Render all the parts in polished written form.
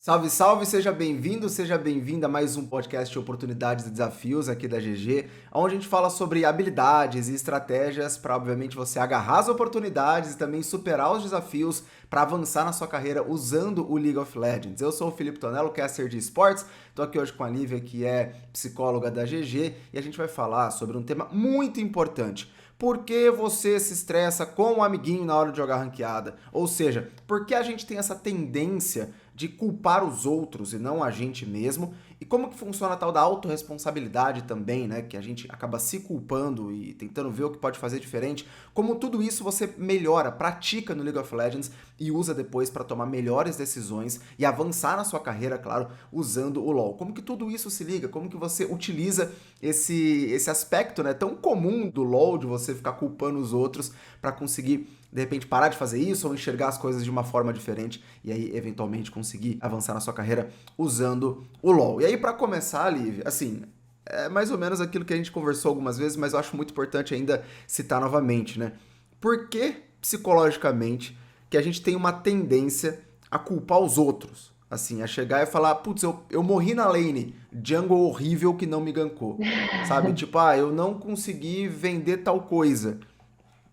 Salve, salve, seja bem-vindo, seja bem-vinda a mais um podcast de oportunidades e desafios aqui da GG, onde a gente fala sobre habilidades e estratégias para, obviamente, você agarrar as oportunidades e também superar os desafios para avançar na sua carreira usando o League of Legends. Eu sou o Felipe Tonello, caster de esportes, estou aqui hoje com a Lívia, que é psicóloga da GG, e a gente vai falar sobre um tema muito importante. Por que você se estressa com um amiguinho na hora de jogar ranqueada? Ou seja, por que a gente tem essa tendência de culpar os outros e não a gente mesmo? E como que funciona a tal da autorresponsabilidade também, né? Que a gente acaba se culpando e tentando ver o que pode fazer diferente. Como tudo isso você melhora, pratica no League of Legends e usa depois para tomar melhores decisões e avançar na sua carreira, claro, usando o LoL. Como que tudo isso se liga? Como que você utiliza esse aspecto, né, tão comum do LoL, de você ficar culpando os outros para conseguir, de repente, parar de fazer isso ou enxergar as coisas de uma forma diferente e aí, eventualmente, conseguir avançar na sua carreira usando o LoL. E aí, para começar, Liv, assim, é mais ou menos aquilo que a gente conversou algumas vezes, mas eu acho muito importante ainda citar novamente, né? Por que, psicologicamente, que a gente tem uma tendência a culpar os outros? Assim, a chegar e falar, putz, eu morri na lane, jungle horrível que não me gankou. Sabe? Tipo, eu não consegui vender tal coisa.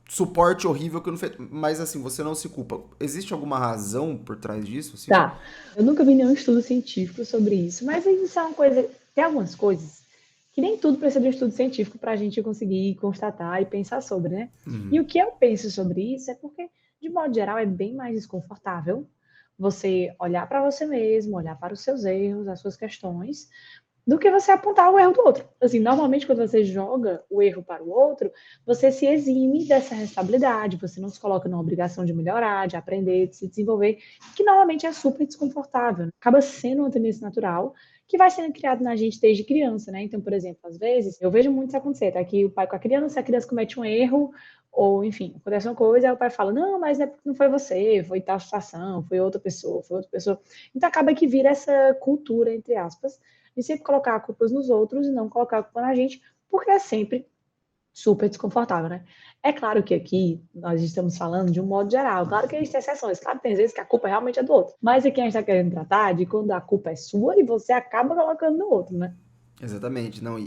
Suporte horrível que eu não fiz. Mas assim, você não se culpa. Existe alguma razão por trás disso, assim? Tá, eu nunca vi nenhum estudo científico sobre isso, mas isso é uma coisa, tem algumas coisas que nem tudo precisa de um estudo científico para a gente conseguir constatar e pensar sobre, né? E o que eu penso sobre isso é porque, de modo geral, é bem mais desconfortável você olhar para você mesmo, olhar para os seus erros, as suas questões, do que você apontar o erro do outro. Assim, normalmente quando você joga o erro para o outro, você se exime dessa responsabilidade, você não se coloca na obrigação de melhorar, de aprender, de se desenvolver, que normalmente é super desconfortável. Né? Acaba sendo uma tendência natural que vai sendo criado na gente desde criança, né? Então, por exemplo, às vezes, eu vejo muito isso acontecer, tá aqui o pai com a criança comete um erro, ou enfim, acontece uma coisa, aí o pai fala, não, mas não foi você, foi tal situação, foi outra pessoa, foi outra pessoa. Então acaba que vira essa cultura, entre aspas, de sempre colocar culpas nos outros e não colocar a culpa na gente, porque é sempre super desconfortável, né? É claro que aqui nós estamos falando de um modo geral, claro que a gente tem exceções, claro que tem vezes que a culpa realmente é do outro, mas aqui a gente está querendo tratar de quando a culpa é sua e você acaba colocando no outro, né? Exatamente, não,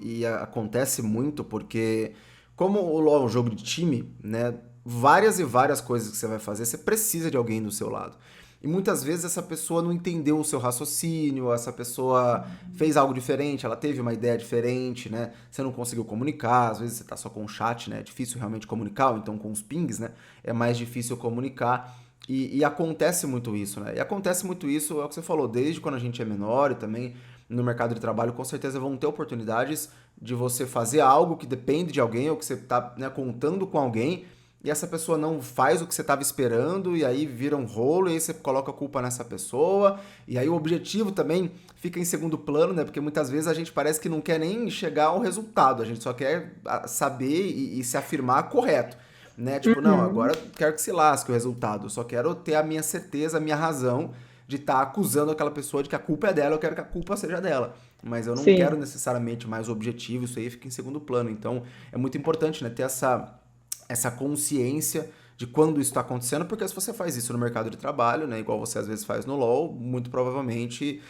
acontece muito porque, como o LoL é um jogo de time, né, várias e várias coisas que você vai fazer, você precisa de alguém do seu lado. E muitas vezes essa pessoa não entendeu o seu raciocínio, essa pessoa fez algo diferente, ela teve uma ideia diferente, né? Você não conseguiu comunicar, às vezes você tá só com o chat, né? É difícil realmente comunicar, ou então com os pings, né? É mais difícil comunicar. E acontece muito isso, né? E acontece muito isso, é o que você falou, desde quando a gente é menor e também no mercado de trabalho, com certeza vão ter oportunidades de você fazer algo que depende de alguém ou que você está, né, contando com alguém e essa pessoa não faz o que você estava esperando e aí vira um rolo e aí você coloca a culpa nessa pessoa e aí o objetivo também fica em segundo plano, né? Porque muitas vezes a gente parece que não quer nem chegar ao resultado, a gente só quer saber e se afirmar correto. Né? Tipo, não, Uhum. agora quero que se lasque o resultado. Eu só quero ter a minha certeza, a minha razão de estar acusando aquela pessoa de que a culpa é dela, eu quero que a culpa seja dela. Mas eu não quero Sim. necessariamente mais o objetivo, isso aí fica em segundo plano. Então é muito importante, né, ter essa consciência de quando isso está acontecendo, porque se você faz isso no mercado de trabalho, né, igual você às vezes faz no LoL, muito provavelmente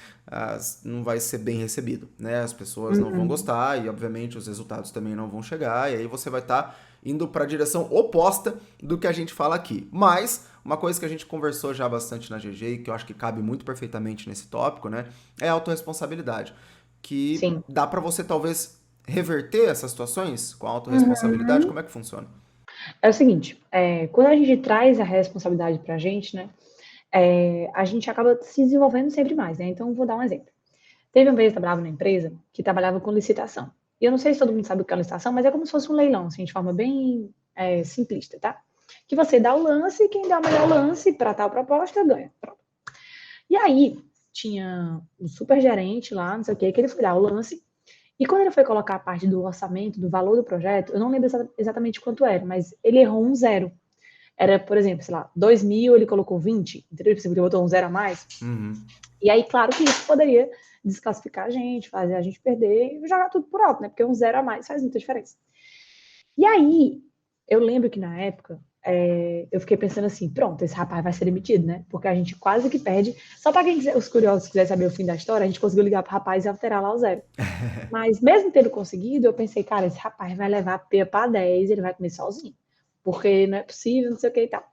não vai ser bem recebido, né? As pessoas não vão Uhum. gostar e obviamente os resultados também não vão chegar e aí você vai estar indo para a direção oposta do que a gente fala aqui. Mas uma coisa que a gente conversou já bastante na GG e que eu acho que cabe muito perfeitamente nesse tópico, né, é a autorresponsabilidade, que Sim. dá para você talvez reverter essas situações com a autorresponsabilidade. Uhum. Como é que funciona? É o seguinte, quando a gente traz a responsabilidade para a gente, né, a gente acaba se desenvolvendo sempre mais, né? Então, vou dar um exemplo. Teve uma vez que eu trabalhava numa empresa que trabalhava com licitação. E eu não sei se todo mundo sabe o que é licitação, mas é como se fosse um leilão, assim, de forma bem simplista, tá? Que você dá o lance e quem dá o melhor lance para tal proposta ganha. Pronto. E aí, tinha um super gerente lá, não sei o que ele foi dar o lance. E quando ele foi colocar a parte do orçamento, do valor do projeto, eu não lembro exatamente quanto era, mas ele errou um zero. Era, por exemplo, sei lá, 2.000, ele colocou 20, entendeu? Ele botou um zero a mais. Uhum. E aí, claro que isso poderia desclassificar a gente, fazer a gente perder e jogar tudo por alto, né? Porque um zero a mais faz muita diferença. E aí, eu lembro que na época, eu fiquei pensando assim, pronto, esse rapaz vai ser demitido, né? Porque a gente quase que perde. Só para quem quiser, os curiosos quiser saber o fim da história, a gente conseguiu ligar pro rapaz e alterar lá o zero. Mas mesmo tendo conseguido, eu pensei, cara, esse rapaz vai levar a peia para 10, ele vai comer sozinho. Porque não é possível, não sei o que e tal.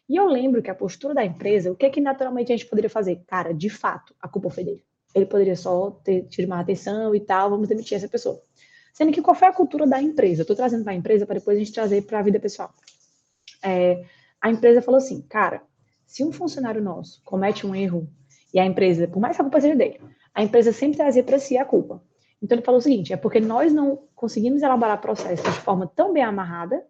E eu lembro que a postura da empresa, o que é que naturalmente a gente poderia fazer? Cara, de fato, a culpa foi dele. Ele poderia só ter tido uma atenção e tal, vamos demitir essa pessoa. Sendo que qual foi a cultura da empresa? Eu estou trazendo para a empresa para depois a gente trazer para a vida pessoal. A empresa falou assim, cara, se um funcionário nosso comete um erro e a empresa, por mais que a culpa seja dele, a empresa sempre trazia para si a culpa. Então ele falou o seguinte, é porque nós não conseguimos elaborar processos de forma tão bem amarrada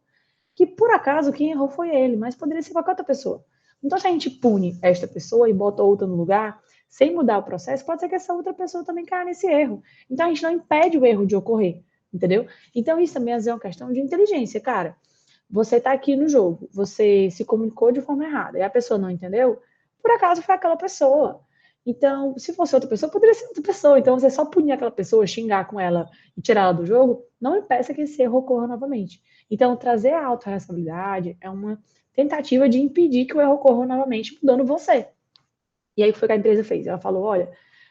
que por acaso quem errou foi ele, mas poderia ser qualquer outra pessoa. Então se a gente pune esta pessoa e bota outra no lugar, sem mudar o processo, pode ser que essa outra pessoa também caia nesse erro. Então a gente não impede o erro de ocorrer, entendeu? Então isso também é uma questão de inteligência, cara. Você está aqui no jogo, você se comunicou de forma errada e a pessoa não entendeu, por acaso foi aquela pessoa. Então, se fosse outra pessoa, poderia ser outra pessoa. Então, você só punir aquela pessoa, xingar com ela e tirar ela do jogo, não impeça que esse erro ocorra novamente. Então, trazer a autorresponsabilidade é uma tentativa de impedir que o erro ocorra novamente, mudando você. E aí, o que foi que a empresa fez? Ela falou, olha,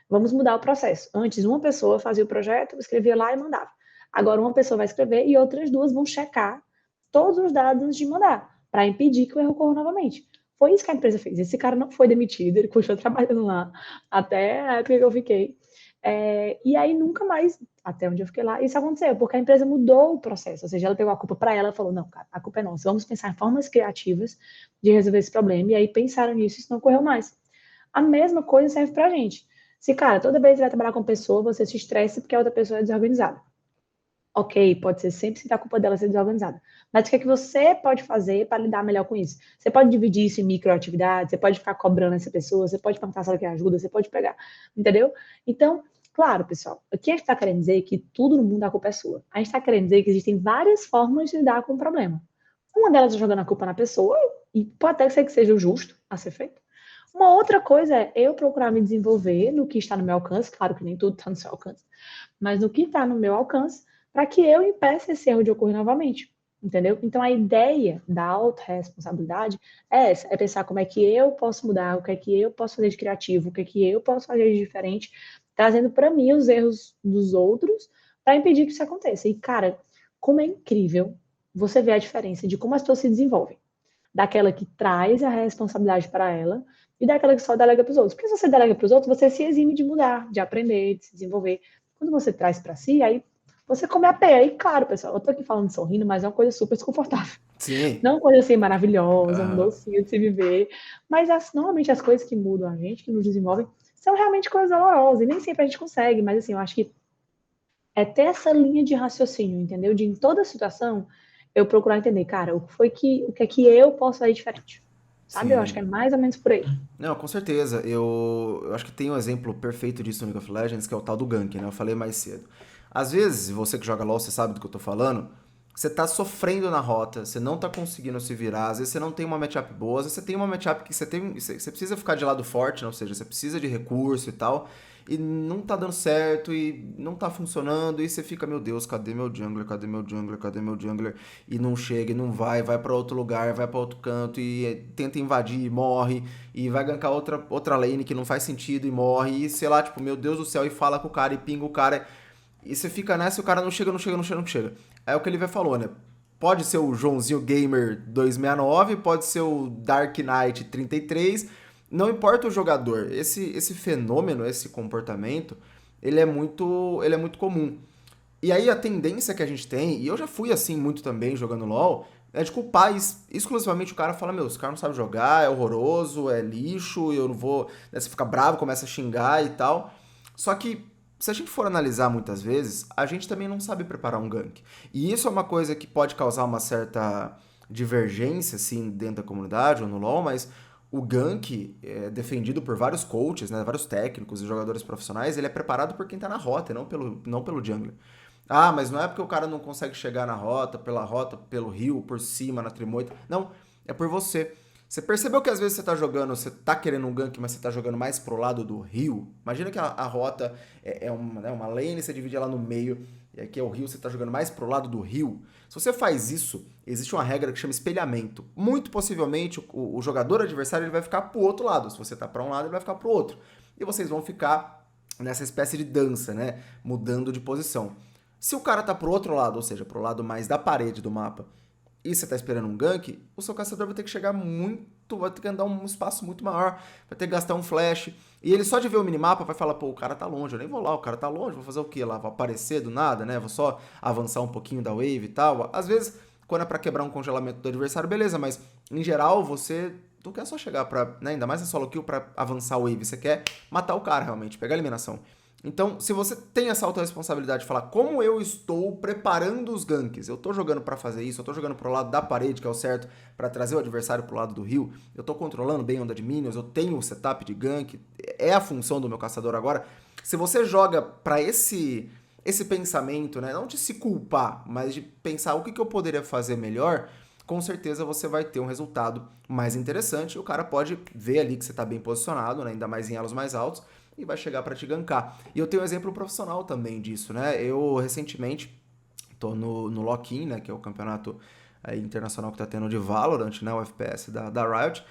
vamos mudar o processo. Antes, uma pessoa fazia o projeto, escrevia lá e mandava. Agora, uma pessoa vai escrever e outras duas vão checar todos os dados antes de mandar, para impedir que o erro ocorra novamente. Foi isso que a empresa fez. Esse cara não foi demitido, ele continuou trabalhando lá até a época que eu fiquei. E aí nunca mais, até onde eu fiquei lá, isso aconteceu, porque a empresa mudou o processo, ou seja, ela pegou a culpa para ela e falou, não, cara, a culpa é nossa, vamos pensar em formas criativas de resolver esse problema, e aí pensaram nisso e isso não ocorreu mais. A mesma coisa serve pra gente. Se, cara, toda vez que vai trabalhar com pessoa, você se estressa porque a outra pessoa é desorganizada. Ok, pode ser sempre se a culpa dela ser desorganizada. Mas o que é que você pode fazer para lidar melhor com isso? Você pode dividir isso em microatividades, você pode ficar cobrando essa pessoa, você pode perguntar se ela quer ajuda, você pode pegar, entendeu? Então, claro, pessoal, aqui a gente está querendo dizer que tudo no mundo a culpa é sua. A gente está querendo dizer que existem várias formas de lidar com o problema. Uma delas é jogando a culpa na pessoa, e pode até ser que seja o justo a ser feito. Uma outra coisa é eu procurar me desenvolver no que está no meu alcance, claro que nem tudo está no seu alcance, mas no que está no meu alcance, para que eu impeça esse erro de ocorrer novamente, entendeu? Então a ideia da autorresponsabilidade é essa, é pensar como é que eu posso mudar, o que é que eu posso fazer de criativo, o que é que eu posso fazer de diferente, trazendo para mim os erros dos outros para impedir que isso aconteça. E cara, como é incrível você ver a diferença de como as pessoas se desenvolvem, daquela que traz a responsabilidade para ela e daquela que só delega para os outros. Porque se você delega para os outros, você se exime de mudar, de aprender, de se desenvolver. Quando você traz para si, aí você come a pé. E claro, pessoal, eu tô aqui falando sorrindo, mas é uma coisa super desconfortável. Sim. Não uma coisa assim maravilhosa, um Aham. docinho de se viver. Mas normalmente as coisas que mudam a gente, que nos desenvolvem, são realmente coisas dolorosas. E nem sempre a gente consegue, mas assim, eu acho que é ter essa linha de raciocínio, entendeu? De em toda situação eu procurar entender, cara, o que é que eu posso fazer diferente? Sabe? Eu acho que Sim. é mais ou menos por aí. Não, com certeza. Eu acho que tem um exemplo perfeito disso no League of Legends, que é o tal do gank, né? Eu falei mais cedo. Às vezes, você que joga LoL, você sabe do que eu tô falando, você tá sofrendo na rota, você não tá conseguindo se virar, às vezes você não tem uma matchup boa, às vezes você tem uma matchup que você precisa ficar de lado forte, né? Ou seja, você precisa de recurso e tal, e não tá dando certo, e não tá funcionando, e você fica, meu Deus, cadê meu jungler, cadê meu jungler, cadê meu jungler? E não chega, e não vai pra outro lugar, vai pra outro canto, e tenta invadir, e morre, e vai gankar outra lane que não faz sentido, e morre, e sei lá, tipo, meu Deus do céu, e fala com o cara, e pinga o cara, e você fica nessa e o cara não chega, não chega, não chega, não chega. É o que ele falou, né? Pode ser o Joãozinho Gamer 269, pode ser o Dark Knight 33, não importa o jogador. Esse fenômeno, esse comportamento, ele é muito comum. E aí a tendência que a gente tem, e eu já fui assim muito também jogando LoL, é de culpar exclusivamente o cara, fala, meu, esse cara não sabe jogar, é horroroso, é lixo, eu não vou... Né, você fica bravo, começa a xingar e tal. Só que, se a gente for analisar muitas vezes, a gente também não sabe preparar um gank. E isso é uma coisa que pode causar uma certa divergência, assim, dentro da comunidade ou no LoL, mas o gank é defendido por vários coaches, né, vários técnicos e jogadores profissionais, ele é preparado por quem tá na rota, e não pelo jungler. Ah, mas não é porque o cara não consegue chegar na rota, pelo rio, por cima, na trimoita. Não, é por você. Você percebeu que às vezes você tá jogando, você tá querendo um gank, mas você tá jogando mais pro lado do rio? Imagina que a rota é uma, né, uma lane, você divide ela no meio, e aqui é o rio, você está jogando mais pro lado do rio, se você faz isso, existe uma regra que chama espelhamento. Muito possivelmente o jogador adversário ele vai ficar pro outro lado. Se você tá para um lado, ele vai ficar pro outro. E vocês vão ficar nessa espécie de dança, né? Mudando de posição. Se o cara tá pro outro lado, ou seja, pro lado mais da parede do mapa, e você tá esperando um gank, o seu caçador vai ter que chegar muito, vai ter que andar um espaço muito maior, vai ter que gastar um flash, e ele só de ver o minimapa vai falar, pô, o cara tá longe, eu nem vou lá, o cara tá longe, vou fazer o quê lá? Vou aparecer do nada, né? Vou só avançar um pouquinho da wave e tal. Às vezes, quando é pra quebrar um congelamento do adversário, beleza, mas em geral você não quer só chegar pra, né, ainda mais a solo kill pra avançar a wave, você quer matar o cara realmente, pegar a eliminação. Então, se você tem essa autorresponsabilidade de falar como eu estou preparando os ganks, eu estou jogando para fazer isso, eu estou jogando pro lado da parede, que é o certo, para trazer o adversário pro lado do rio, eu estou controlando bem a onda de minions, eu tenho o setup de gank, é a função do meu caçador agora. Se você joga para esse pensamento, né, não de se culpar, mas de pensar o que eu poderia fazer melhor, com certeza você vai ter um resultado mais interessante. O cara pode ver ali que você está bem posicionado, né, ainda mais em elos mais altos, e vai chegar para te gankar. E eu tenho um exemplo profissional também disso, né? Eu, recentemente, tô no Lock-in, né? Que é o campeonato internacional que tá tendo de Valorant, né? O FPS da Riot.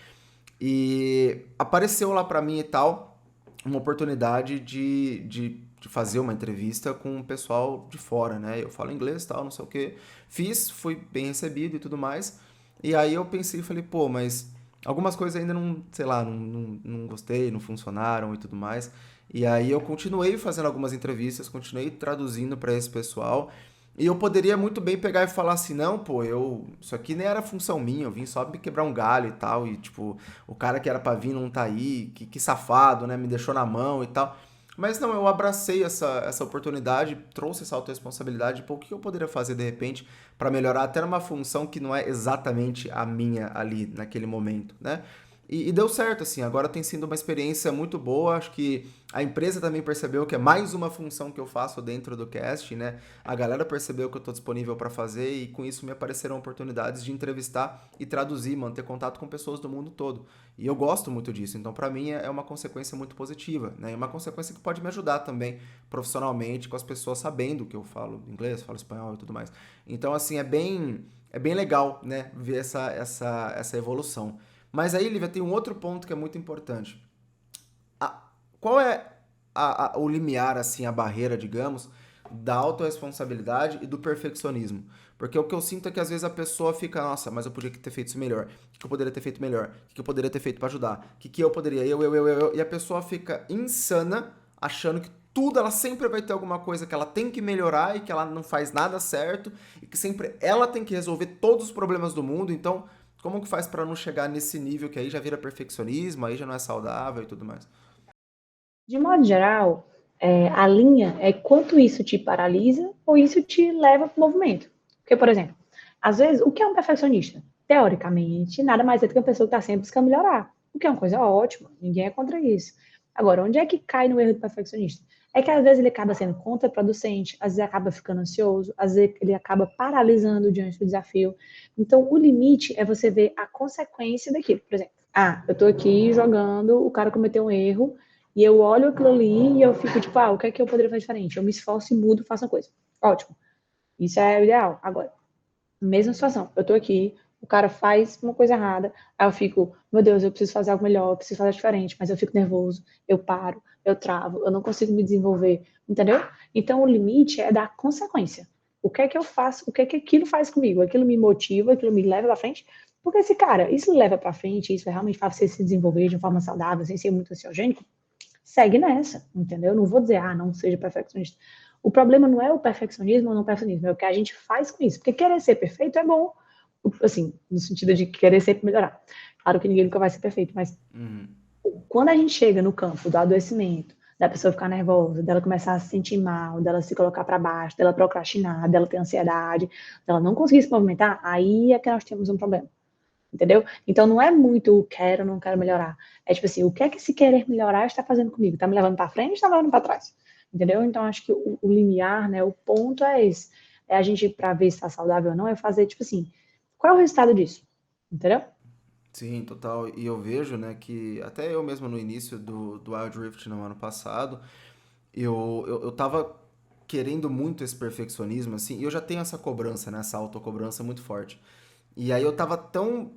E apareceu lá para mim e tal uma oportunidade de fazer uma entrevista com o pessoal de fora, né? Eu falo inglês e tal, não sei o quê. Fiz, fui bem recebido e tudo mais. E aí eu pensei e falei, pô, mas algumas coisas ainda não, sei lá, não gostei, não funcionaram e tudo mais. E aí eu continuei fazendo algumas entrevistas, continuei traduzindo para esse pessoal. E eu poderia muito bem pegar e falar assim, não, pô, isso aqui nem era função minha, eu vim só me quebrar um galho e tal, e tipo, o cara que era pra vir não tá aí, que safado, né, me deixou na mão e tal. Mas não, eu abracei essa oportunidade, trouxe essa autorresponsabilidade, pô, o que eu poderia fazer de repente para melhorar até numa função que não é exatamente a minha ali naquele momento, né? E deu certo, assim, agora tem sido uma experiência muito boa, acho que a empresa também percebeu que é mais uma função que eu faço dentro do cast, né? A galera percebeu que eu estou disponível para fazer e com isso me apareceram oportunidades de entrevistar e traduzir, manter contato com pessoas do mundo todo. E eu gosto muito disso, então para mim é uma consequência muito positiva, né? É uma consequência que pode me ajudar também profissionalmente com as pessoas sabendo que eu falo inglês, falo espanhol e tudo mais. Então, assim, é bem legal, né, ver essa evolução. Mas aí, Lívia, tem um outro ponto que é muito importante. Qual é o limiar, assim, a barreira, digamos, da autorresponsabilidade e do perfeccionismo? Porque o que eu sinto é que às vezes a pessoa fica, nossa, mas eu podia ter feito isso melhor. O que eu poderia ter feito melhor? O que eu poderia ter feito para ajudar? O que eu poderia? Eu. E a pessoa fica insana, achando que tudo, ela sempre vai ter alguma coisa que ela tem que melhorar e que ela não faz nada certo e que sempre ela tem que resolver todos os problemas do mundo. Então, como que faz para não chegar nesse nível que aí já vira perfeccionismo, aí já não é saudável e tudo mais? De modo geral, a linha é quanto isso te paralisa ou isso te leva para o movimento. Porque, por exemplo, às vezes, o que é um perfeccionista? Teoricamente, nada mais é do que uma pessoa que está sempre buscando melhorar, o que é uma coisa ótima, ninguém é contra isso. Agora, onde é que cai no erro do perfeccionista? É que às vezes ele acaba sendo contraproducente, às vezes acaba ficando ansioso, às vezes ele acaba paralisando diante do desafio. Então, o limite é você ver a consequência daquilo. Por exemplo, eu estou aqui jogando, o cara cometeu um erro, e eu olho aquilo ali e eu fico tipo, o que é que eu poderia fazer diferente? Eu me esforço e mudo, faço a coisa. Ótimo. Isso é o ideal. Agora, mesma situação. Eu tô aqui, o cara faz uma coisa errada, aí eu fico, meu Deus, eu preciso fazer algo melhor, eu preciso fazer diferente, mas eu fico nervoso, eu paro, eu travo, eu não consigo me desenvolver, entendeu? Então, o limite é dar consequência. O que é que eu faço? O que é que aquilo faz comigo? Aquilo me motiva, aquilo me leva para frente? Porque esse cara, isso leva para frente, isso realmente faz você se desenvolver de uma forma saudável, sem ser muito ansiogênico, segue nessa, entendeu? Não vou dizer, não seja perfeccionista. O problema não é o perfeccionismo ou não perfeccionismo, é o que a gente faz com isso. Porque querer ser perfeito é bom, assim, no sentido de querer sempre melhorar. Claro que ninguém nunca vai ser perfeito, mas quando a gente chega no campo do adoecimento, da pessoa ficar nervosa, dela começar a se sentir mal, dela se colocar para baixo, dela procrastinar, dela ter ansiedade, dela não conseguir se movimentar, aí é que nós temos um problema. Entendeu? Então não é muito quero, não quero melhorar. É tipo assim, o que é que esse querer melhorar está fazendo comigo? Está me levando para frente ou está me levando para trás? Entendeu? Então acho que o limiar, né, o ponto é esse. É a gente, para ver se está saudável ou não, é fazer tipo assim, qual é o resultado disso? Entendeu? Sim, total. E eu vejo, né, que até eu mesmo no início do Wild Rift no ano passado, eu tava querendo muito esse perfeccionismo, assim, e eu já tenho essa cobrança, né? Essa autocobrança muito forte. E aí eu tava tão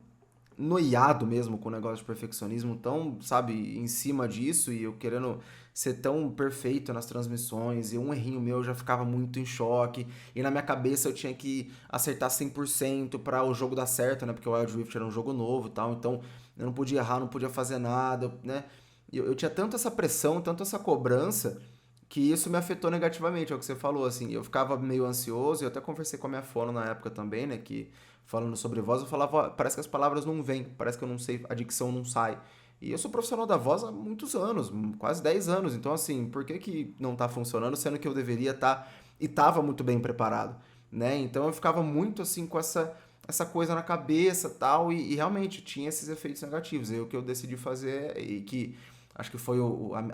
noiado mesmo com o negócio de perfeccionismo, tão, sabe, em cima disso, e eu querendo ser tão perfeito nas transmissões, e um errinho meu eu já ficava muito em choque, e na minha cabeça eu tinha que acertar 100% para o jogo dar certo, né, porque o Wild Rift era um jogo novo e tal, então eu não podia errar, não podia fazer nada, né, e eu tinha tanto essa pressão, tanto essa cobrança, que isso me afetou negativamente, é o que você falou, assim, eu ficava meio ansioso, e eu até conversei com a minha fono na época também, né, que falando sobre voz, eu falava, "Ó, parece que as palavras não vêm, parece que eu não sei, a dicção não sai. E eu sou profissional da voz há muitos anos, quase 10 anos, então assim, por que que não tá funcionando, sendo que eu deveria estar, e tava muito bem preparado, né? Então eu ficava muito assim com essa coisa na cabeça tal, e realmente tinha esses efeitos negativos. E o que eu decidi fazer, e que acho que foi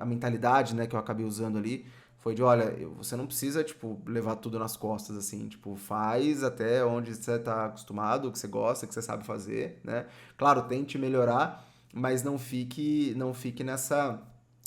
a mentalidade, né, que eu acabei usando ali, foi de, olha, você não precisa, tipo, levar tudo nas costas, assim, tipo, faz até onde você tá acostumado, o que você gosta, o que você sabe fazer, né? Claro, tente melhorar, mas não fique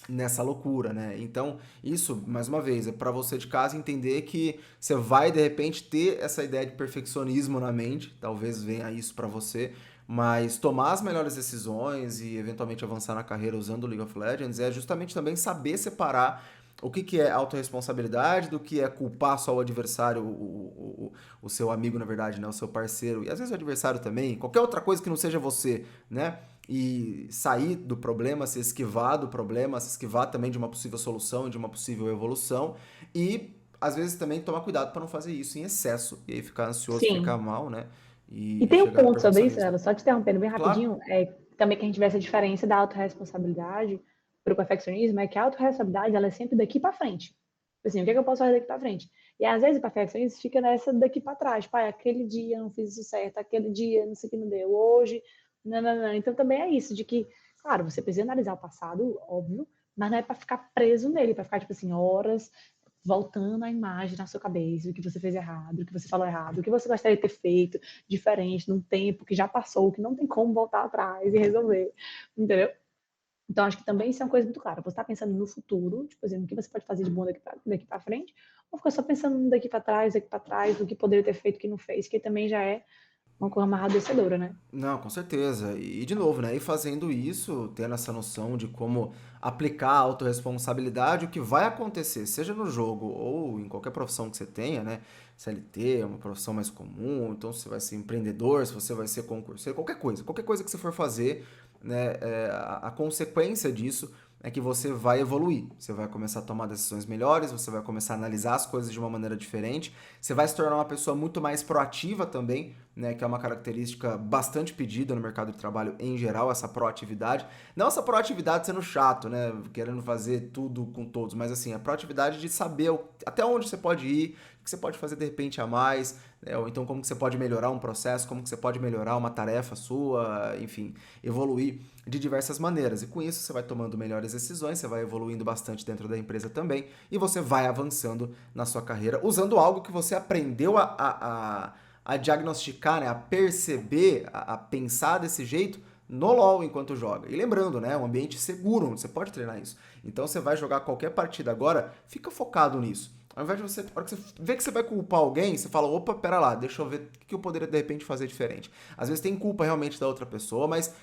nessa loucura, né? Então, isso, mais uma vez, é para você de casa entender que você vai, de repente, ter essa ideia de perfeccionismo na mente, talvez venha isso para você, mas tomar as melhores decisões e eventualmente avançar na carreira usando o League of Legends é justamente também saber separar o que é autorresponsabilidade do que é culpar só o adversário, o seu amigo, na verdade, né? O seu parceiro, e às vezes o adversário também, qualquer outra coisa que não seja você, né? E sair do problema, se esquivar do problema, se esquivar também de uma possível solução e de uma possível evolução, e às vezes também tomar cuidado para não fazer isso em excesso, e aí ficar ansioso, ficar Sim. mal, né? E E tem um chegar no ponto sobre isso, perfeccionismo. ela só te interrompendo bem Claro. rapidinho, também que a gente vê essa diferença da autorresponsabilidade para o perfeccionismo, é que a autorresponsabilidade ela é sempre daqui para frente. Tipo assim, o que é que eu posso fazer daqui para frente? E às vezes o perfeccionismo fica nessa daqui para trás. Pai, aquele dia eu não fiz isso certo, aquele dia não sei o que não deu, hoje, não, não, não. Então também é isso, de que, claro, você precisa analisar o passado, óbvio, mas não é para ficar preso nele, para ficar, tipo assim, horas voltando a imagem na sua cabeça, o que você fez errado, o que você falou errado, o que você gostaria de ter feito diferente num tempo que já passou, que não tem como voltar atrás e resolver, entendeu? Então, acho que também isso é uma coisa muito clara. Você está pensando no futuro, tipo assim, o que você pode fazer de bom daqui para frente, ou fica só pensando no daqui para trás, do que poderia ter feito que não fez, que também já é uma coisa amarradecedora, né? Não, com certeza. E de novo, né? E fazendo isso, tendo essa noção de como aplicar a autorresponsabilidade, o que vai acontecer, seja no jogo ou em qualquer profissão que você tenha, né? CLT é uma profissão mais comum, então se você vai ser empreendedor, se você vai ser concurseiro, qualquer coisa que você for fazer, né? A consequência disso é que você vai evoluir, você vai começar a tomar decisões melhores, você vai começar a analisar as coisas de uma maneira diferente, você vai se tornar uma pessoa muito mais proativa também, né, que é uma característica bastante pedida no mercado de trabalho em geral, essa proatividade. Não essa proatividade sendo chato, né, querendo fazer tudo com todos, mas assim, a proatividade de saber até onde você pode ir, o que você pode fazer de repente a mais, né, ou então como que você pode melhorar um processo, como que você pode melhorar uma tarefa sua, enfim, evoluir de diversas maneiras. E com isso você vai tomando melhores decisões, você vai evoluindo bastante dentro da empresa também, e você vai avançando na sua carreira, usando algo que você aprendeu a diagnosticar, né, a perceber, a pensar desse jeito no LoL enquanto joga. E lembrando, né, um ambiente seguro, onde você pode treinar isso. Então você vai jogar qualquer partida agora, fica focado nisso. Ao invés de você, na hora que você vê que você vai culpar alguém, você fala, opa, pera lá, deixa eu ver o que eu poderia de repente fazer diferente. Às vezes tem culpa realmente da outra pessoa, mas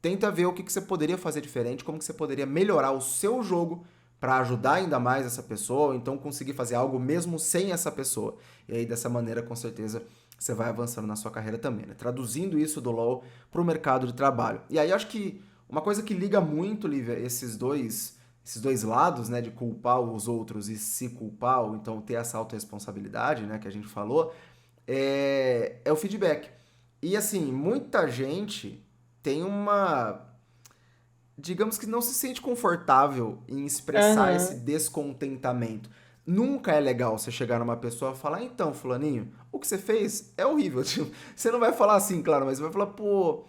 tenta ver o que você poderia fazer diferente, como que você poderia melhorar o seu jogo para ajudar ainda mais essa pessoa, ou então conseguir fazer algo mesmo sem essa pessoa. E aí dessa maneira, com certeza, você vai avançando na sua carreira também, né? Traduzindo isso do LoL para o mercado de trabalho. E aí acho que uma coisa que liga muito, Lívia, esses dois lados, né, de culpar os outros e se culpar, ou então ter essa autorresponsabilidade, né, que a gente falou, é o feedback. E assim, muita gente tem digamos que não se sente confortável em expressar esse Aham. descontentamento. Nunca é legal você chegar numa pessoa e falar, então, fulaninho, o que você fez é horrível. Tipo, você não vai falar assim, claro, mas você vai falar, pô,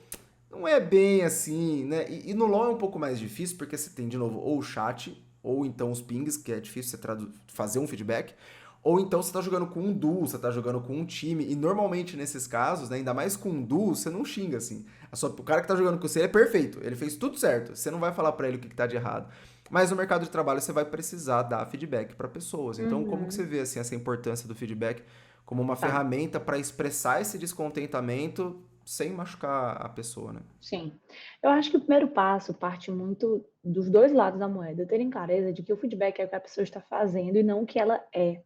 não é bem assim, né? E no LoL é um pouco mais difícil, porque você tem, de novo, ou o chat, ou então os pings, que é difícil você fazer um feedback, ou então você tá jogando com um duo, você tá jogando com um time, e normalmente nesses casos, né, ainda mais com um duo, você não xinga, assim. O cara que tá jogando com você, ele é perfeito, ele fez tudo certo, você não vai falar pra ele o que tá de errado. Mas no mercado de trabalho você vai precisar dar feedback para pessoas. Então, como que você Uhum. vê assim, essa importância do feedback como uma Tá, ferramenta para expressar esse descontentamento sem machucar a pessoa, né? sim. Eu acho que o primeiro passo parte muito dos dois lados da moeda, terem clareza de que o feedback é o que a pessoa está fazendo e não o que ela é.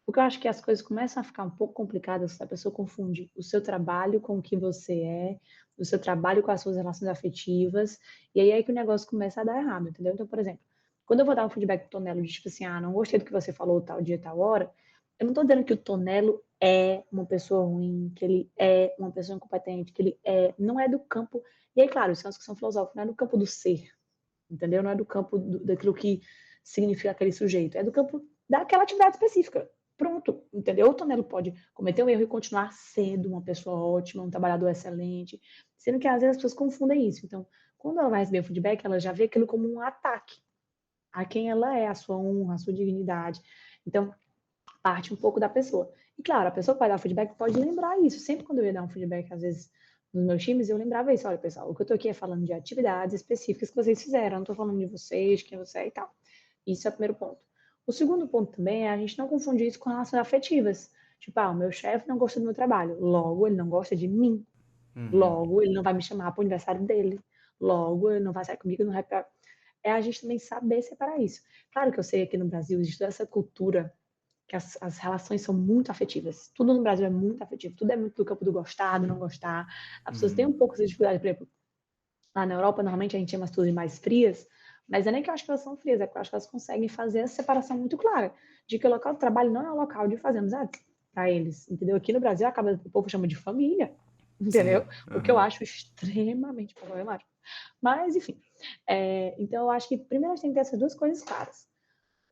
Porque eu acho que as coisas começam a ficar um pouco complicadas se a pessoa confunde o seu trabalho com o que você é, o seu trabalho com as suas relações afetivas, e aí é que o negócio começa a dar errado, entendeu? Então, por exemplo, quando eu vou dar um feedback pro Tonelo de tipo assim, ah, não gostei do que você falou tal dia, tal hora, eu não tô dizendo que o Tonelo é uma pessoa ruim, que ele é uma pessoa incompetente, que ele é, não é do campo, e aí, claro, isso é uma discussão filosófica, não é do campo do ser, entendeu? Não é do campo daquilo que significa aquele sujeito, é do campo daquela atividade específica. Pronto, entendeu? O Tonelo pode cometer um erro e continuar sendo uma pessoa ótima, um trabalhador excelente, sendo que às vezes as pessoas confundem isso. Então, quando ela vai receber o feedback, ela já vê aquilo como um ataque a quem ela é, a sua honra, a sua dignidade. Então, parte um pouco da pessoa. E claro, a pessoa que vai dar feedback pode lembrar isso. Sempre quando eu ia dar um feedback, às vezes, nos meus times, eu lembrava isso. Olha, pessoal, o que eu tô aqui é falando de atividades específicas que vocês fizeram. Eu não tô falando de vocês, quem você é e tal. Isso é o primeiro ponto. O segundo ponto também é a gente não confundir isso com relações afetivas. Tipo, ah, o meu chefe não gosta do meu trabalho. Logo, ele não gosta de mim. Uhum. Logo, ele não vai me chamar para o aniversário dele. Logo, ele não vai sair comigo no happy hour. É a gente também saber separar isso. Claro que eu sei que aqui no Brasil existe toda essa cultura que as relações são muito afetivas. Tudo no Brasil é muito afetivo. Tudo é muito do campo do gostar, do não gostar. As pessoas têm Uhum. um pouco de dificuldade, por exemplo, lá na Europa, normalmente a gente chama as pessoas mais frias, mas não é nem que eu acho que elas são frias, é que eu acho que elas conseguem fazer essa separação muito clara, de que o local de trabalho não é o local de fazer amizades para eles, entendeu? Aqui no Brasil, o povo chama de família, entendeu? Sim. O que eu Aham. acho extremamente problemático. Mas, enfim, então eu acho que primeiro a gente tem que ter essas duas coisas claras.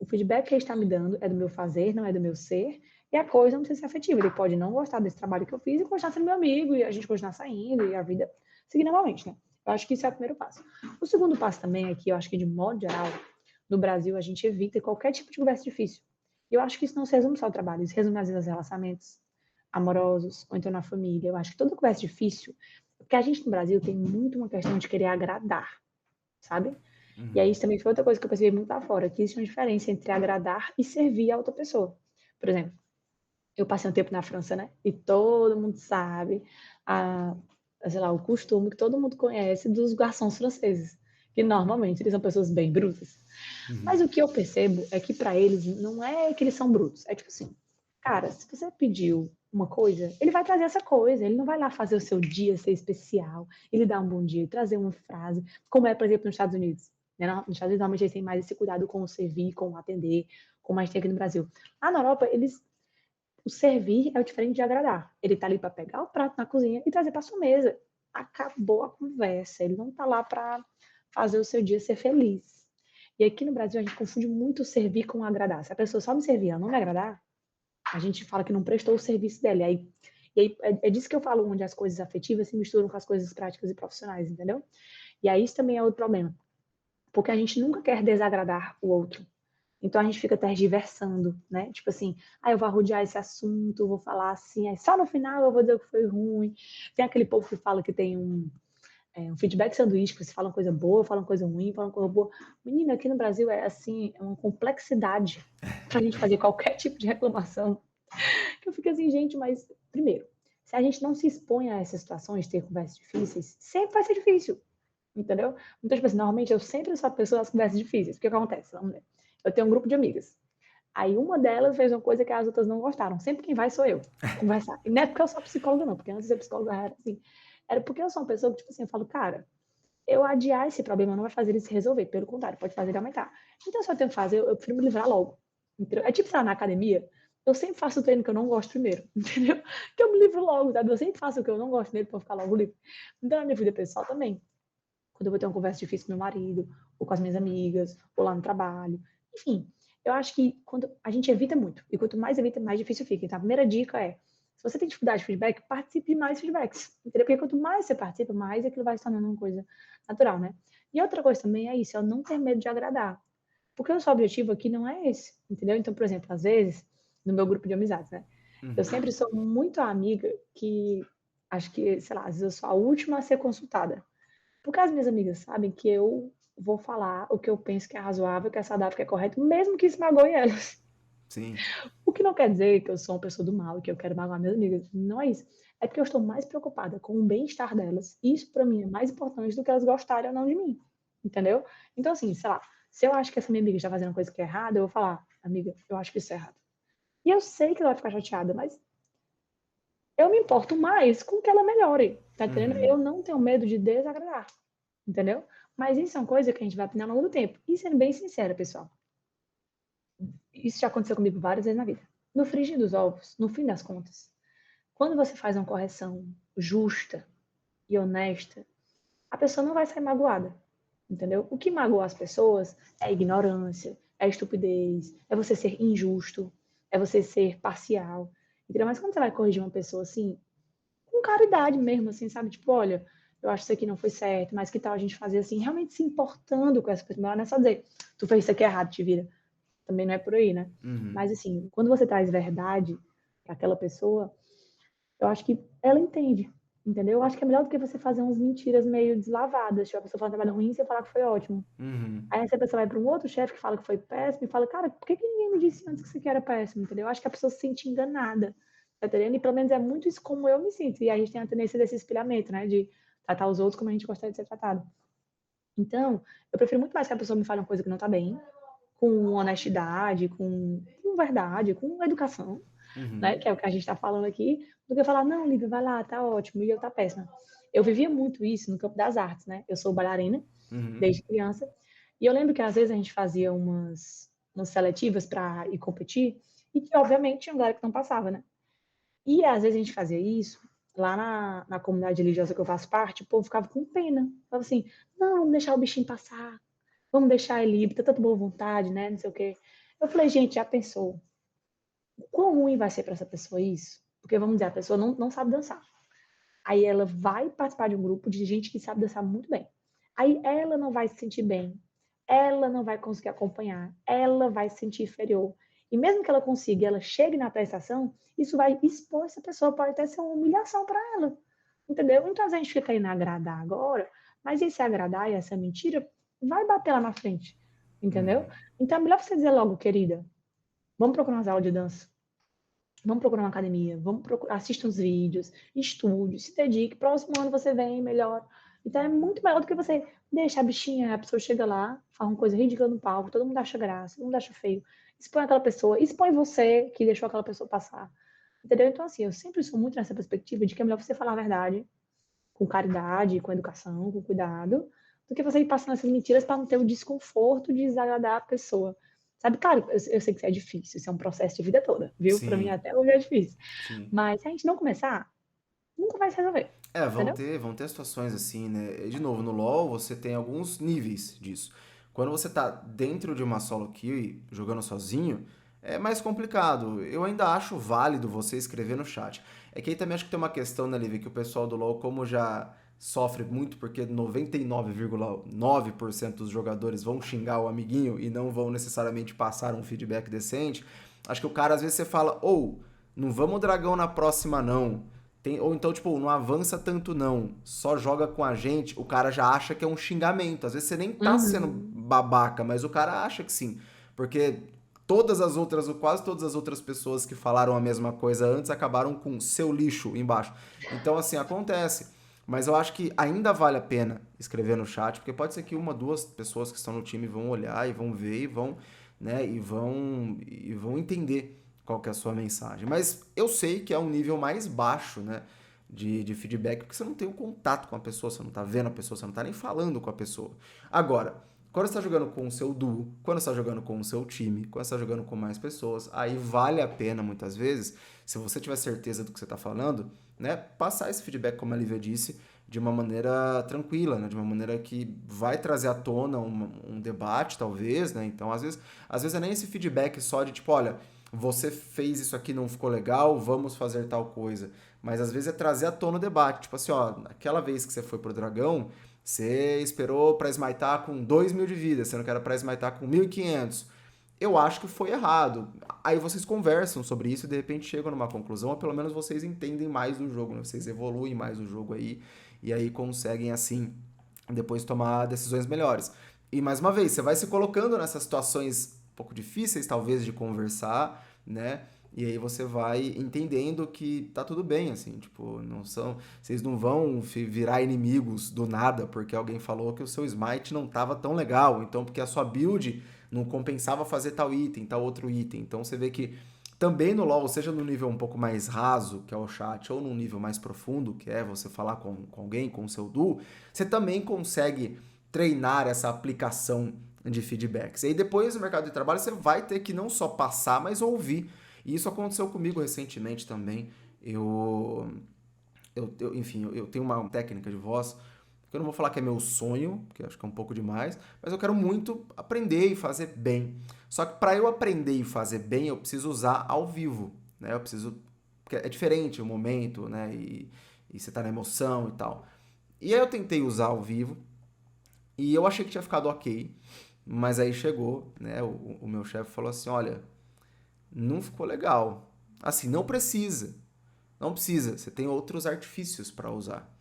O feedback que ele está me dando é do meu fazer, não é do meu ser, e a coisa não precisa ser afetiva. Ele pode não gostar desse trabalho que eu fiz e continuar sendo meu amigo, e a gente continuar saindo, e a vida seguir normalmente, né? Eu acho que isso é o primeiro passo. O segundo passo também é que eu acho que, de modo geral, no Brasil, a gente evita qualquer tipo de conversa difícil. E eu acho que isso não se resume só ao trabalho, isso resume às vezes aos relacionamentos amorosos, ou então na família. Eu acho que toda conversa difícil, porque a gente no Brasil tem muito uma questão de querer agradar, sabe? E aí Uhum. isso também foi outra coisa que eu percebi muito lá fora, que existe uma diferença entre agradar e servir a outra pessoa. Por exemplo, eu passei um tempo na França, né? E todo mundo sabe a, sei lá, o costume que todo mundo conhece dos garçons franceses, que normalmente eles são pessoas bem brutas. Mas Uhum. o que eu percebo é que para eles não é que eles são brutos, é tipo assim, cara, se você pediu uma coisa, ele vai trazer essa coisa, ele não vai lá fazer o seu dia ser especial, ele dá um bom dia, trazer uma frase, como é, por exemplo, nos Estados Unidos. Né? Nos Estados Unidos, normalmente, eles têm mais esse cuidado com o servir, com o atender, como a gente tem aqui no Brasil. Lá na Europa, o servir é o diferente de agradar. Ele tá ali para pegar o prato na cozinha e trazer para sua mesa. Acabou a conversa. Ele não tá lá para fazer o seu dia ser feliz. E aqui no Brasil a gente confunde muito servir com agradar. Se a pessoa só me servir, ela não me agradar, a gente fala que não prestou o serviço dela. E aí é disso que eu falo, onde as coisas afetivas se misturam com as coisas práticas e profissionais, entendeu? E aí isso também é outro problema. Porque a gente nunca quer desagradar o outro. Então a gente fica tergiversando, né? Tipo assim, ah, eu vou arrodear esse assunto, vou falar assim, aí só no final eu vou dizer que foi ruim. Tem aquele povo que fala que tem um feedback sanduíche, que você fala uma coisa boa, fala uma coisa ruim, fala uma coisa boa. Menina, aqui no Brasil é assim, é uma complexidade pra gente fazer qualquer tipo de reclamação. Que eu fico assim, gente, mas primeiro, se a gente não se expõe a essas situações de ter conversas difíceis, sempre vai ser difícil. Entendeu? Então, tipo assim, normalmente eu sempre sou a pessoa das conversas difíceis. O que acontece? Vamos ver. Eu tenho um grupo de amigas. Aí uma delas fez uma coisa que as outras não gostaram. Sempre quem vai sou eu conversar. E não é porque eu sou psicóloga, não, porque antes de ser psicóloga era assim. Era porque eu sou uma pessoa que, tipo assim, eu falo, cara, eu adiar esse problema não vai fazer ele se resolver, pelo contrário, pode fazer ele aumentar. Então, se eu tenho que fazer, eu prefiro me livrar logo. Entendeu? É tipo, sei lá, na academia, eu sempre faço o treino que eu não gosto primeiro, entendeu? Que eu me livro logo, sabe? Eu sempre faço o que eu não gosto primeiro pra eu ficar logo livre. Então, na minha vida pessoal também quando eu vou ter uma conversa difícil com meu marido, ou com as minhas amigas, ou lá no trabalho. Enfim, eu acho que quando a gente evita muito, e quanto mais evita, mais difícil fica. Então, a primeira dica é, se você tem dificuldade de feedback, participe de mais feedbacks, entendeu? Porque quanto mais você participa, mais aquilo vai se tornando uma coisa natural, né? E outra coisa também é isso, é não ter medo de agradar. Porque o seu objetivo aqui não é esse, entendeu? Então, por exemplo, às vezes, no meu grupo de amizades, né? Eu Uhum. sempre sou muito amiga que, acho que, sei lá, às vezes eu sou a última a ser consultada. Porque as minhas amigas sabem que eu vou falar o que eu penso que é razoável, que é saudável, que é correto, mesmo que isso magoe elas. Sim. O que não quer dizer que eu sou uma pessoa do mal, que eu quero magoar minhas amigas. Não é isso. É porque eu estou mais preocupada com o bem-estar delas. Isso, para mim, é mais importante do que elas gostarem ou não de mim. Entendeu? Então, assim, sei lá, se eu acho que essa minha amiga está fazendo uma coisa que é errada, eu vou falar, amiga, eu acho que isso é errado. E eu sei que ela vai ficar chateada, mas eu me importo mais com que ela melhore. Tá entendendo? Uhum. Eu não tenho medo de desagradar. Entendeu? Mas isso é uma coisa que a gente vai aprender ao longo do tempo. E sendo bem sincera, pessoal, isso já aconteceu comigo várias vezes na vida. No frigir dos ovos, no fim das contas, quando você faz uma correção justa e honesta, a pessoa não vai sair magoada, entendeu? O que magoa as pessoas é a ignorância, é a estupidez, é você ser injusto, é você ser parcial, entendeu? Mas quando você vai corrigir uma pessoa assim, com caridade mesmo, assim, sabe? Tipo, olha, eu acho que isso aqui não foi certo, mas que tal a gente fazer assim, realmente se importando com essa pessoa, não é só dizer, tu fez isso aqui errado, te vira. Também não é por aí, né? Uhum. Mas assim, quando você traz verdade para aquela pessoa, eu acho que ela entende, entendeu? Eu acho que é melhor do que você fazer umas mentiras meio deslavadas. Tipo, a pessoa fala um trabalho ruim e você falar que foi ótimo. Uhum. Aí essa pessoa vai para um outro chefe que fala que foi péssimo e fala, cara, por que ninguém me disse antes que isso aqui era péssimo, entendeu? Eu acho que a pessoa se sente enganada, tá entendendo? E pelo menos é muito isso como eu me sinto. E a gente tem a tendência desse espelhamento, né? De tratar os outros como a gente gostaria de ser tratado. Então, eu prefiro muito mais que a pessoa me fale uma coisa que não tá bem, com honestidade, com verdade, com educação, Uhum. né, que é o que a gente está falando aqui, do que falar, não, Lívia, vai lá, tá ótimo, e eu tá péssima. Eu vivia muito isso no campo das artes, né? Eu sou bailarina Uhum. desde criança, e eu lembro que às vezes a gente fazia umas seletivas para ir competir, e que obviamente tinha um galera que não passava, né? E às vezes a gente fazia isso, lá na comunidade religiosa que eu faço parte, o povo ficava com pena. Falava assim, não, vamos deixar o bichinho passar, vamos deixar ele ir, tá tanta boa vontade, né? Não sei o quê. Eu falei, gente, já pensou? O quão ruim vai ser para essa pessoa isso? Porque, vamos dizer, a pessoa não sabe dançar. Aí ela vai participar de um grupo de gente que sabe dançar muito bem. Aí ela não vai se sentir bem, ela não vai conseguir acompanhar, ela vai se sentir inferior. E mesmo que ela consiga, ela chegue na prestação, isso vai expor essa pessoa, pode até ser uma humilhação para ela. Entendeu? Então, às vezes a gente fica querendo agradar agora, mas esse agradar e essa mentira vai bater lá na frente. Entendeu? Uhum. Então é melhor você dizer logo, querida, vamos procurar umas aulas de dança. Vamos procurar uma academia, vamos procurar, assista uns vídeos, estude, se dedique. Próximo ano você vem melhor. Então é muito melhor do que você deixar a bichinha, a pessoa chega lá, fala uma coisa ridícula no palco, todo mundo acha graça, todo mundo acha feio. Expõe aquela pessoa, expõe você que deixou aquela pessoa passar. Entendeu? Então, assim, eu sempre sou muito nessa perspectiva de que é melhor você falar a verdade, com caridade, com educação, com cuidado, do que você ir passando essas mentiras para não ter o desconforto de desagradar a pessoa. Sabe, claro, eu sei que isso é difícil, isso é um processo de vida toda, viu? Para mim Sim, até hoje é difícil. sim. Mas se a gente não começar, nunca vai se resolver, É, entendeu? vão ter situações assim, né? E, de novo, no LoL você tem alguns níveis disso. Quando você tá dentro de uma solo queue, jogando sozinho, é mais complicado. Eu ainda acho válido você escrever no chat. É que aí também acho que tem uma questão, né, Liv, que o pessoal do LoL, como já sofre muito, porque 99,9% dos jogadores vão xingar o amiguinho e não vão necessariamente passar um feedback decente, acho que o cara, às vezes, você fala, ou, não vamos dragão na próxima, não. Ou então, tipo, não avança tanto não, só joga com a gente, o cara já acha que é um xingamento. Às vezes você nem tá sendo Uhum. babaca, mas o cara acha que sim. Porque todas as outras, ou quase todas as outras pessoas que falaram a mesma coisa antes acabaram com seu lixo embaixo. Então, assim, acontece. Mas eu acho que ainda vale a pena escrever no chat, porque pode ser que uma, duas pessoas que estão no time vão olhar e vão ver e vão, né, e vão entender qual que é a sua mensagem. Mas eu sei que é um nível mais baixo, né, de feedback, porque você não tem o contato com a pessoa, você não tá vendo a pessoa, você não tá nem falando com a pessoa. Agora, quando você está jogando com o seu duo, quando você está jogando com o seu time, quando você está jogando com mais pessoas, aí vale a pena, muitas vezes, se você tiver certeza do que você está falando, né, passar esse feedback, como a Lívia disse, de uma maneira tranquila, né, de uma maneira que vai trazer à tona um debate, talvez, né, então às vezes é nem esse feedback só de tipo, olha, você fez isso aqui, não ficou legal, vamos fazer tal coisa. Mas às vezes é trazer à tona o debate. Tipo assim, ó, aquela vez que você foi pro dragão, você esperou pra smitar com 2.000 de vida, sendo que era pra smitar com 1.500. Eu acho que foi errado. Aí vocês conversam sobre isso e de repente chegam numa conclusão, ou pelo menos vocês entendem mais do jogo, né? Vocês evoluem mais o jogo aí, e aí conseguem, assim, depois tomar decisões melhores. E mais uma vez, você vai se colocando nessas situações um pouco difíceis, talvez, de conversar, né? E aí você vai entendendo que tá tudo bem, assim, tipo, vocês não vão virar inimigos do nada porque alguém falou que o seu smite não tava tão legal, então porque a sua build não compensava fazer tal item, tal outro item. Então você vê que também no LoL, seja no nível um pouco mais raso, que é o chat, ou num nível mais profundo, que é você falar com alguém, com o seu duo, você também consegue treinar essa aplicação de feedbacks. E aí depois no mercado de trabalho você vai ter que não só passar, mas ouvir. E isso aconteceu comigo recentemente também. Enfim, eu tenho uma técnica de voz que eu não vou falar que é meu sonho, porque acho que é um pouco demais, mas eu quero muito aprender e fazer bem. Só que para eu aprender e fazer bem, eu preciso usar ao vivo, né? Eu preciso, porque é diferente o momento, né? E você tá na emoção e tal. E aí eu tentei usar ao vivo e eu achei que tinha ficado ok, mas aí chegou, né? O meu chefe falou assim, olha, não ficou legal. Assim, não precisa. Não precisa. Você tem outros artifícios para usar.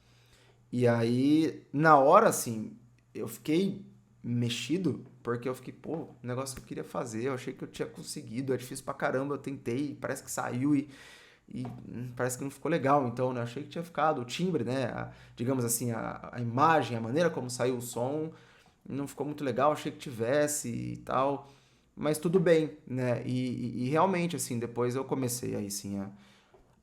E aí, na hora, assim, eu fiquei mexido, porque eu fiquei, pô, negócio que eu queria fazer, eu achei que eu tinha conseguido, é difícil pra caramba, eu tentei, parece que saiu e parece que não ficou legal, então, né, eu achei que tinha ficado, o timbre, né, digamos assim, a imagem, a maneira como saiu o som, não ficou muito legal, achei que tivesse e tal, mas tudo bem, né, e realmente, assim, depois eu comecei aí, sim,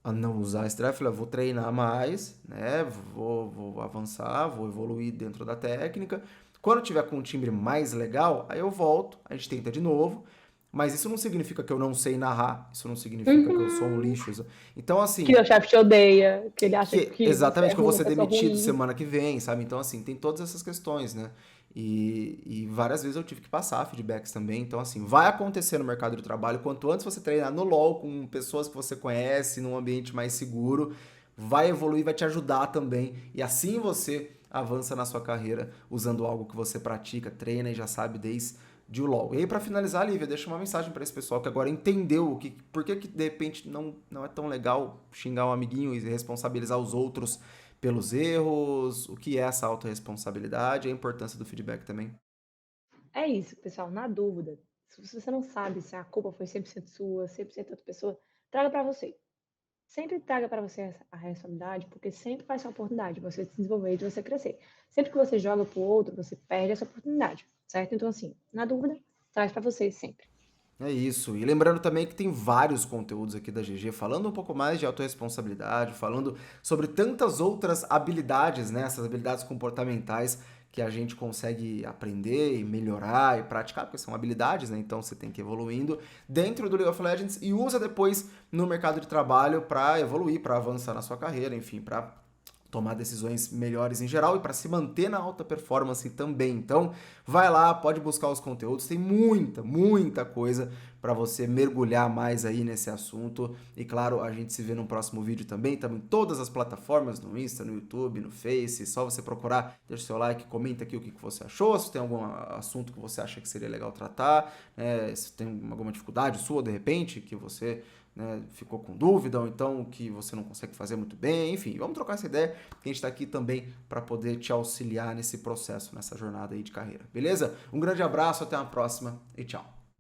a não usar esse drive, falei, vou treinar mais, né? Vou avançar, vou evoluir dentro da técnica. Quando eu tiver com um timbre mais legal, aí eu volto, a gente tenta de novo. Mas isso não significa que eu não sei narrar, isso não significa que eu sou um lixo. Então, Que assim, o chefe te odeia, que ele acha que você é exatamente que eu vou ruim, uma ser pessoa demitido ruim. semana que vem, sabe? Então, assim, tem todas essas questões, né? E várias vezes eu tive que passar feedbacks também. Então, assim, vai acontecer no mercado de trabalho. Quanto antes você treinar no LoL com pessoas que você conhece, num ambiente mais seguro, vai evoluir, vai te ajudar também. E assim você avança na sua carreira usando algo que você pratica, treina e já sabe desde o LoL. E aí, pra finalizar, Lívia, deixa uma mensagem pra esse pessoal que agora entendeu por que de repente não é tão legal xingar um amiguinho e responsabilizar os outros pelos erros, o que é essa autorresponsabilidade e a importância do feedback também. É isso, pessoal, na dúvida, se você não sabe se a culpa foi 100% sua, 100% outra pessoa, traga para você. Sempre traga para você a responsabilidade, porque sempre vai ser uma oportunidade de você se desenvolver e de você crescer. Sempre que você joga para o outro, você perde essa oportunidade, certo? Então, assim, na dúvida, traz para você sempre. É isso. E lembrando também que tem vários conteúdos aqui da GG falando um pouco mais de autorresponsabilidade, falando sobre tantas outras habilidades, né? Essas habilidades comportamentais que a gente consegue aprender e melhorar e praticar, porque são habilidades, né? Então você tem que ir evoluindo dentro do League of Legends e usa depois no mercado de trabalho para evoluir, para avançar na sua carreira, enfim, para tomar decisões melhores em geral e para se manter na alta performance também. Então, vai lá, pode buscar os conteúdos, tem muita coisa para você mergulhar mais aí nesse assunto. E claro, a gente se vê no próximo vídeo também. Estamos em todas as plataformas, no Insta, no YouTube, no Face. Só você procurar, deixa o seu like, comenta aqui o que você achou, se tem algum assunto que você acha que seria legal tratar, se tem alguma dificuldade sua de repente, que você, né, ficou com dúvida, ou então que você não consegue fazer muito bem, enfim, vamos trocar essa ideia, que a gente está aqui também para poder te auxiliar nesse processo, nessa jornada aí de carreira, beleza? Um grande abraço, até a próxima e tchau!